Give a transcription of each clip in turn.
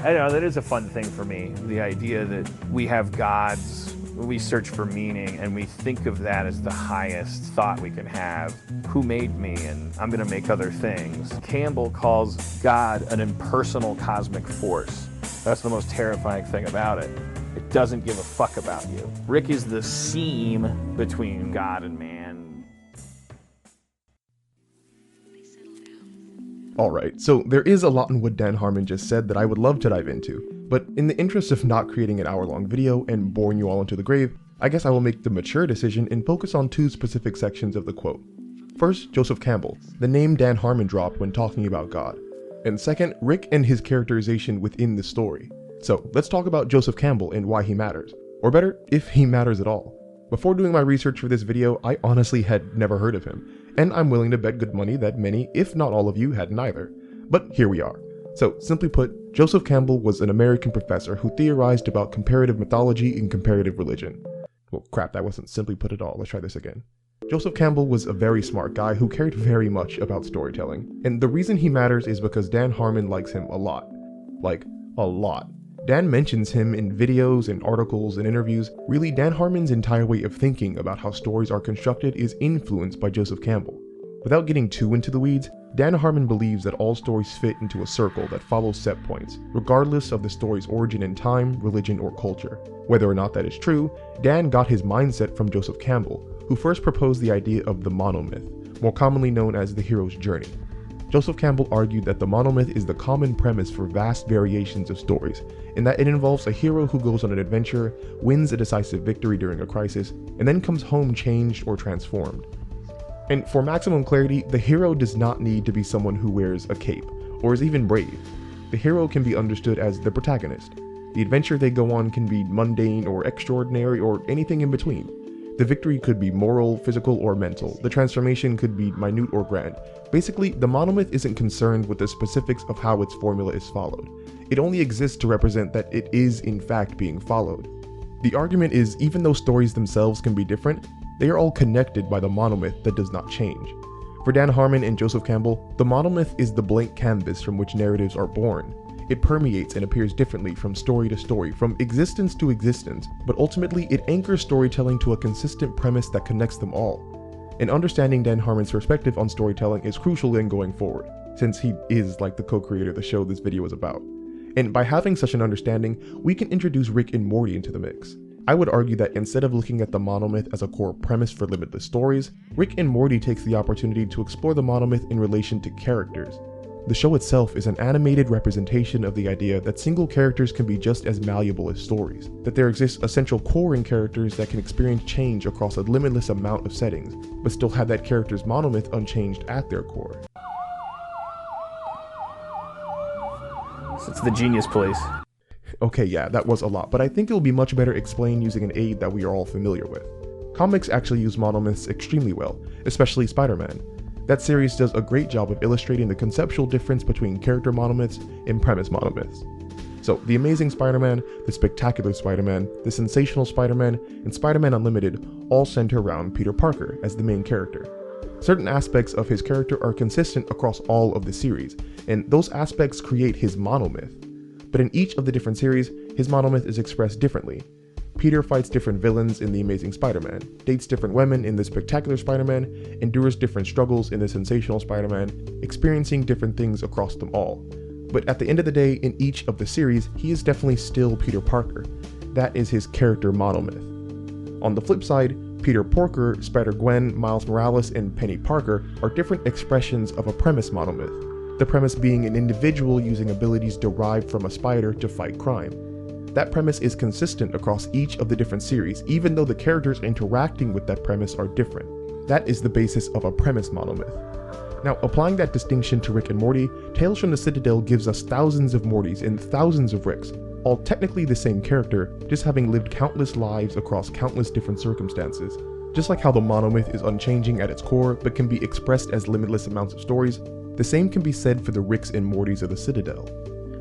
I know, that is a fun thing for me. The idea that we have gods, we search for meaning, and we think of that as the highest thought we can have. Who made me? And I'm gonna make other things. Campbell calls God an impersonal cosmic force. That's the most terrifying thing about it. It doesn't give a fuck about you. Rick is the seam between God and man. Alright, so there is a lot in what Dan Harmon just said that I would love to dive into, but in the interest of not creating an hour-long video and boring you all into the grave, I guess I will make the mature decision and focus on two specific sections of the quote. First, Joseph Campbell, the name Dan Harmon dropped when talking about God. And second, Rick and his characterization within the story. So let's talk about Joseph Campbell and why he matters. Or better, if he matters at all. Before doing my research for this video, I honestly had never heard of him, and I'm willing to bet good money that many, if not all of you, hadn't either. But here we are. So, simply put, Joseph Campbell was an American professor who theorized about comparative mythology and comparative religion. Well, crap, that wasn't simply put at all. Let's try this again. Joseph Campbell was a very smart guy who cared very much about storytelling, and the reason he matters is because Dan Harmon likes him a lot. Like, a lot. Dan mentions him in videos and articles and interviews. Really, Dan Harmon's entire way of thinking about how stories are constructed is influenced by Joseph Campbell. Without getting too into the weeds, Dan Harmon believes that all stories fit into a circle that follows set points, regardless of the story's origin in time, religion, or culture. Whether or not that is true, Dan got his mindset from Joseph Campbell, who first proposed the idea of the monomyth, more commonly known as the hero's journey. Joseph Campbell argued that the monomyth is the common premise for vast variations of stories, in that it involves a hero who goes on an adventure, wins a decisive victory during a crisis, and then comes home changed or transformed. And for maximum clarity, the hero does not need to be someone who wears a cape, or is even brave. The hero can be understood as the protagonist. The adventure they go on can be mundane or extraordinary or anything in between. The victory could be moral, physical, or mental. The transformation could be minute or grand. Basically, the monomyth isn't concerned with the specifics of how its formula is followed. It only exists to represent that it is in fact being followed. The argument is, even though stories themselves can be different, they are all connected by the monomyth that does not change. For Dan Harmon and Joseph Campbell, the monomyth is the blank canvas from which narratives are born. It permeates and appears differently from story to story, from existence to existence, but ultimately it anchors storytelling to a consistent premise that connects them all. And understanding Dan Harmon's perspective on storytelling is crucial in going forward, since he is like the co-creator of the show this video is about. And by having such an understanding, we can introduce Rick and Morty into the mix. I would argue that instead of looking at the monomyth as a core premise for Limitless stories, Rick and Morty takes the opportunity to explore the monomyth in relation to characters. The show itself is an animated representation of the idea that single characters can be just as malleable as stories, that there exists a central core in characters that can experience change across a limitless amount of settings, but still have that character's monomyth unchanged at their core. So it's the genius place. Okay, yeah, that was a lot, but I think it will be much better explained using an aid that we are all familiar with. Comics actually use monomyths extremely well, especially Spider-Man. That series does a great job of illustrating the conceptual difference between character monomyths and premise monomyths. So, The Amazing Spider-Man, The Spectacular Spider-Man, The Sensational Spider-Man, and Spider-Man Unlimited all center around Peter Parker as the main character. Certain aspects of his character are consistent across all of the series, and those aspects create his monomyth. But in each of the different series, his monomyth is expressed differently. Peter fights different villains in The Amazing Spider-Man, dates different women in The Spectacular Spider-Man, endures different struggles in The Sensational Spider-Man, experiencing different things across them all. But at the end of the day, in each of the series, he is definitely still Peter Parker. That is his character monomyth. On the flip side, Peter Porker, Spider-Gwen, Miles Morales, and Penny Parker are different expressions of a premise monomyth, the premise being an individual using abilities derived from a spider to fight crime. That premise is consistent across each of the different series, even though the characters interacting with that premise are different. That is the basis of a premise monomyth. Now, applying that distinction to Rick and Morty, Tales from the Citadel gives us thousands of Mortys and thousands of Ricks, all technically the same character, just having lived countless lives across countless different circumstances. Just like how the monomyth is unchanging at its core, but can be expressed as limitless amounts of stories, the same can be said for the Ricks and Mortys of the Citadel.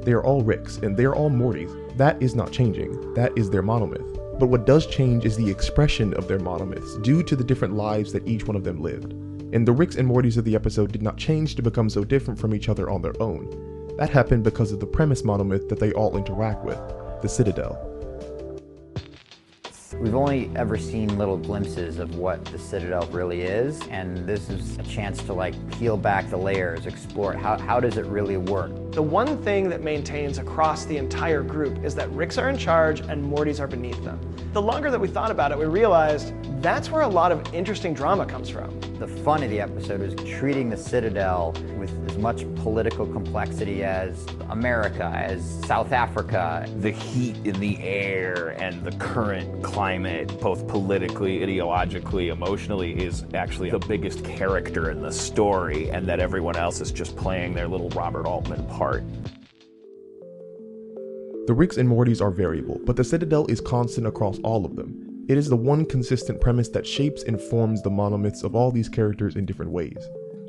They are all Ricks, and they are all Mortys. That is not changing, that is their monomyth. But what does change is the expression of their monomyths, due to the different lives that each one of them lived. And the Ricks and Mortys of the episode did not change to become so different from each other on their own. That happened because of the premise monomyth that they all interact with, the Citadel. We've only ever seen little glimpses of what the Citadel really is, and this is a chance to peel back the layers, explore it. How does it really work? The one thing that maintains across the entire group is that Ricks are in charge and Mortys are beneath them. The longer that we thought about it, we realized that's where a lot of interesting drama comes from. The fun of the episode is treating the Citadel with as much political complexity as America, as South Africa. The heat in the air and the current climate, both politically, ideologically, emotionally, is actually the biggest character in the story, and that everyone else is just playing their little Robert Altman part. The Ricks and Mortys are variable, but the Citadel is constant across all of them. It is the one consistent premise that shapes and forms the monomyths of all these characters in different ways.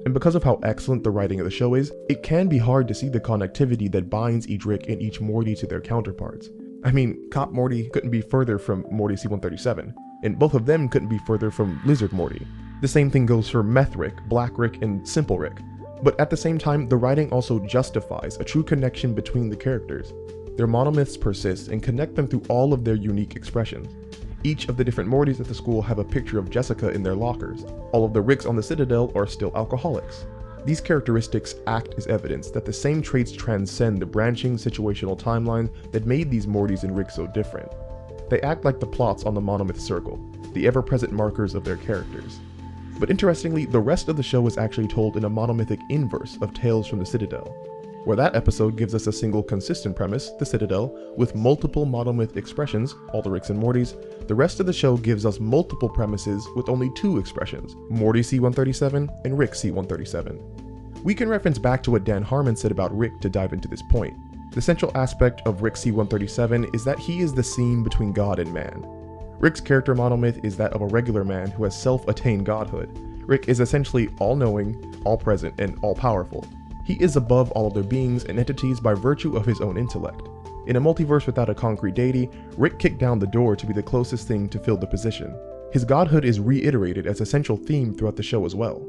And because of how excellent the writing of the show is, it can be hard to see the connectivity that binds each Rick and each Morty to their counterparts. I mean, Cop Morty couldn't be further from Morty C-137, and both of them couldn't be further from Lizard Morty. The same thing goes for Meth Rick, Black Rick, and Simple Rick. But at the same time, the writing also justifies a true connection between the characters. Their monomyths persist and connect them through all of their unique expressions. Each of the different Mortys at the school have a picture of Jessica in their lockers. All of the Ricks on the Citadel are still alcoholics. These characteristics act as evidence that the same traits transcend the branching situational timelines that made these Mortys and Ricks so different. They act like the plots on the Monomyth circle, the ever-present markers of their characters. But interestingly, the rest of the show is actually told in a monomythic inverse of Tales from the Citadel, where that episode gives us a single consistent premise, the Citadel, with multiple monomyth expressions, all the Ricks and Mortys. The rest of the show gives us multiple premises with only two expressions, Morty C-137 and Rick C-137. We can reference back to what Dan Harmon said about Rick to dive into this point. The central aspect of Rick C-137 is that he is the seam between God and man. Rick's character monomyth is that of a regular man who has self-attained godhood. Rick is essentially all-knowing, all-present, and all-powerful. He is above all other beings and entities by virtue of his own intellect. In a multiverse without a concrete deity, Rick kicked down the door to be the closest thing to fill the position. His godhood is reiterated as a central theme throughout the show as well.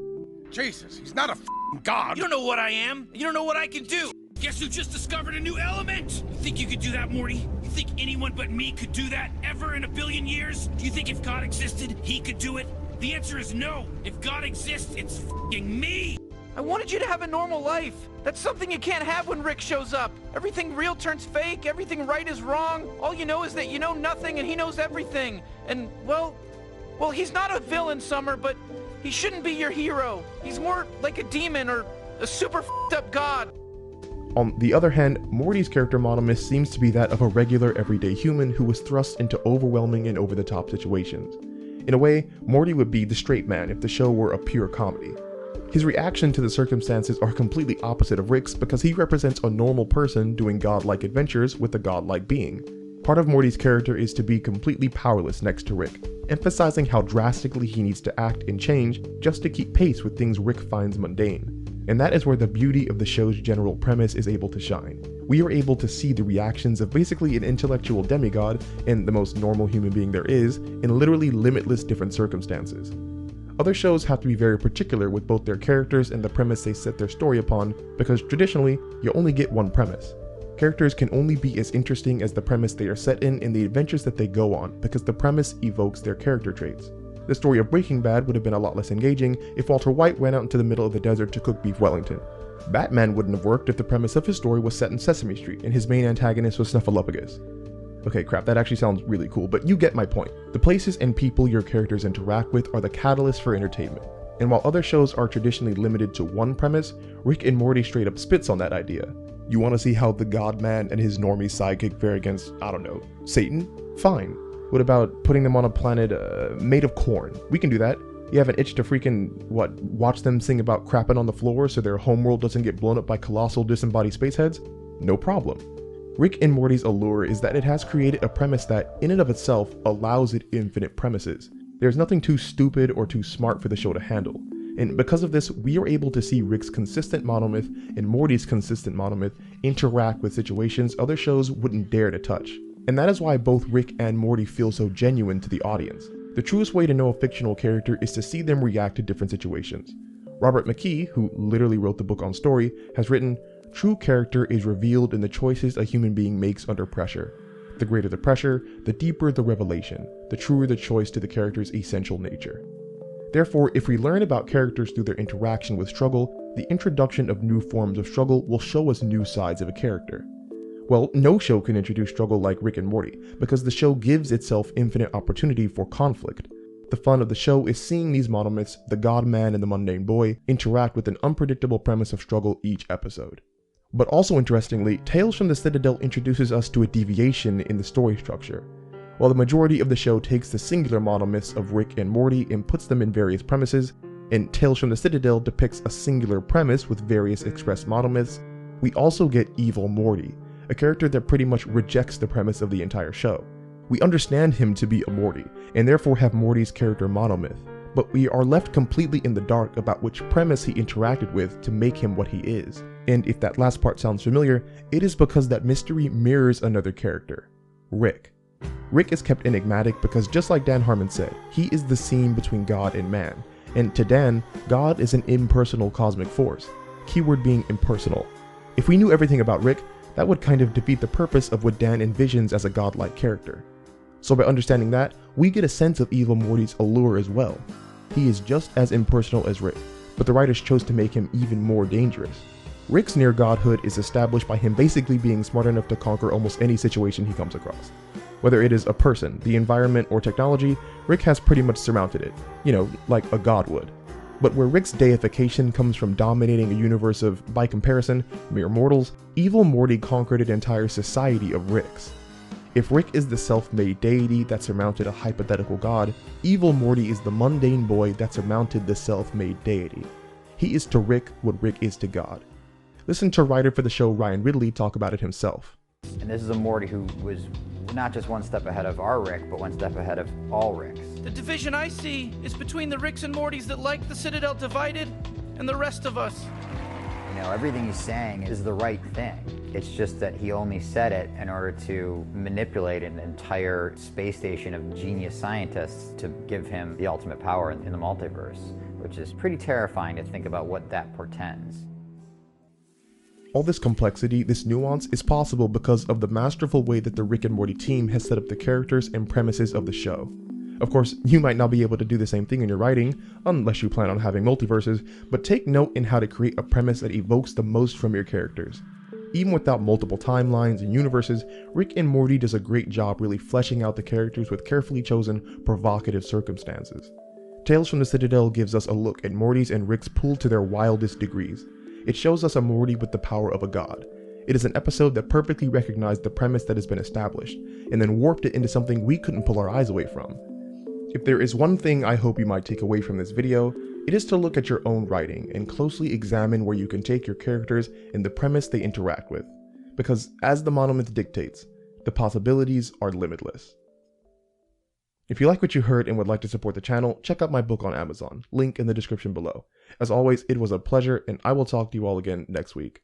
Jesus, he's not a f***ing god! You don't know what I am. You don't know what I can do. Guess who just discovered a new element? You think you could do that, Morty? You think anyone but me could do that ever in a billion years? Do you think if God existed, he could do it? The answer is no. If God exists, it's f***ing me! I wanted you to have a normal life. That's something you can't have when Rick shows up. Everything real turns fake, everything right is wrong. All you know is that you know nothing and he knows everything. And, well, he's not a villain, Summer, but he shouldn't be your hero. He's more like a demon or a super f***ed up god. On the other hand, Morty's character monomyth seems to be that of a regular everyday human who was thrust into overwhelming and over-the-top situations. In a way, Morty would be the straight man if the show were a pure comedy. His reaction to the circumstances are completely opposite of Rick's because he represents a normal person doing godlike adventures with a godlike being. Part of Morty's character is to be completely powerless next to Rick, emphasizing how drastically he needs to act and change just to keep pace with things Rick finds mundane. And that is where the beauty of the show's general premise is able to shine. We are able to see the reactions of basically an intellectual demigod and the most normal human being there is in literally limitless different circumstances. Other shows have to be very particular with both their characters and the premise they set their story upon because traditionally, you only get one premise. Characters can only be as interesting as the premise they are set in and the adventures that they go on because the premise evokes their character traits. The story of Breaking Bad would have been a lot less engaging if Walter White went out into the middle of the desert to cook beef Wellington. Batman wouldn't have worked if the premise of his story was set in Sesame Street and his main antagonist was Snuffleupagus. Okay, crap, that actually sounds really cool, but you get my point. The places and people your characters interact with are the catalyst for entertainment. And while other shows are traditionally limited to one premise, Rick and Morty straight up spits on that idea. You want to see how the God Man and his normie sidekick fare against, I don't know, Satan? Fine. What about putting them on a planet made of corn? We can do that. You have an itch to freaking, watch them sing about crapping on the floor so their homeworld doesn't get blown up by colossal disembodied spaceheads? No problem. Rick and Morty's allure is that it has created a premise that, in and of itself, allows it infinite premises. There's nothing too stupid or too smart for the show to handle. And because of this, we are able to see Rick's consistent monomyth and Morty's consistent monomyth interact with situations other shows wouldn't dare to touch. And that is why both Rick and Morty feel so genuine to the audience. The truest way to know a fictional character is to see them react to different situations. Robert McKee, who literally wrote the book on Story, has written, true character is revealed in the choices a human being makes under pressure. The greater the pressure, the deeper the revelation, the truer the choice to the character's essential nature. Therefore, if we learn about characters through their interaction with struggle, the introduction of new forms of struggle will show us new sides of a character. Well, no show can introduce struggle like Rick and Morty, because the show gives itself infinite opportunity for conflict. The fun of the show is seeing these monomyths, the God-Man and the mundane boy, interact with an unpredictable premise of struggle each episode. But also interestingly, Tales from the Citadel introduces us to a deviation in the story structure. While the majority of the show takes the singular monomyths of Rick and Morty and puts them in various premises, and Tales from the Citadel depicts a singular premise with various expressed monomyths, we also get Evil Morty, a character that pretty much rejects the premise of the entire show. We understand him to be a Morty, and therefore have Morty's character monomyth, but we are left completely in the dark about which premise he interacted with to make him what he is. And if that last part sounds familiar, it is because that mystery mirrors another character, Rick. Rick is kept enigmatic because, just like Dan Harmon said, he is the seam between God and man, and to Dan, God is an impersonal cosmic force, keyword being impersonal. If we knew everything about Rick, that would kind of defeat the purpose of what Dan envisions as a godlike character. So by understanding that, we get a sense of Evil Morty's allure as well. He is just as impersonal as Rick, but the writers chose to make him even more dangerous. Rick's near godhood is established by him basically being smart enough to conquer almost any situation he comes across. Whether it is a person, the environment, or technology, Rick has pretty much surmounted it, like a god would. But where Rick's deification comes from dominating a universe of, by comparison, mere mortals, Evil Morty conquered an entire society of Ricks. If Rick is the self-made deity that surmounted a hypothetical god, Evil Morty is the mundane boy that surmounted the self-made deity. He is to Rick what Rick is to God. Listen to writer for the show Ryan Ridley talk about it himself. And this is a Morty who was not just one step ahead of our Rick, but one step ahead of all Ricks. The division I see is between the Ricks and Mortys that like the Citadel divided and the rest of us. Everything he's saying is the right thing. It's just that he only said it in order to manipulate an entire space station of genius scientists to give him the ultimate power in the multiverse, which is pretty terrifying to think about what that portends. All this complexity, this nuance, is possible because of the masterful way that the Rick and Morty team has set up the characters and premises of the show. Of course, you might not be able to do the same thing in your writing, unless you plan on having multiverses, but take note in how to create a premise that evokes the most from your characters. Even without multiple timelines and universes, Rick and Morty does a great job really fleshing out the characters with carefully chosen, provocative circumstances. Tales from the Citadel gives us a look at Morty's and Rick's pull to their wildest degrees. It shows us a Morty with the power of a god. It is an episode that perfectly recognized the premise that has been established, and then warped it into something we couldn't pull our eyes away from. If there is one thing I hope you might take away from this video, it is to look at your own writing and closely examine where you can take your characters and the premise they interact with. Because as the Monomyth dictates, the possibilities are limitless. If you like what you heard and would like to support the channel, check out my book on Amazon, link in the description below. As always, it was a pleasure, and I will talk to you all again next week.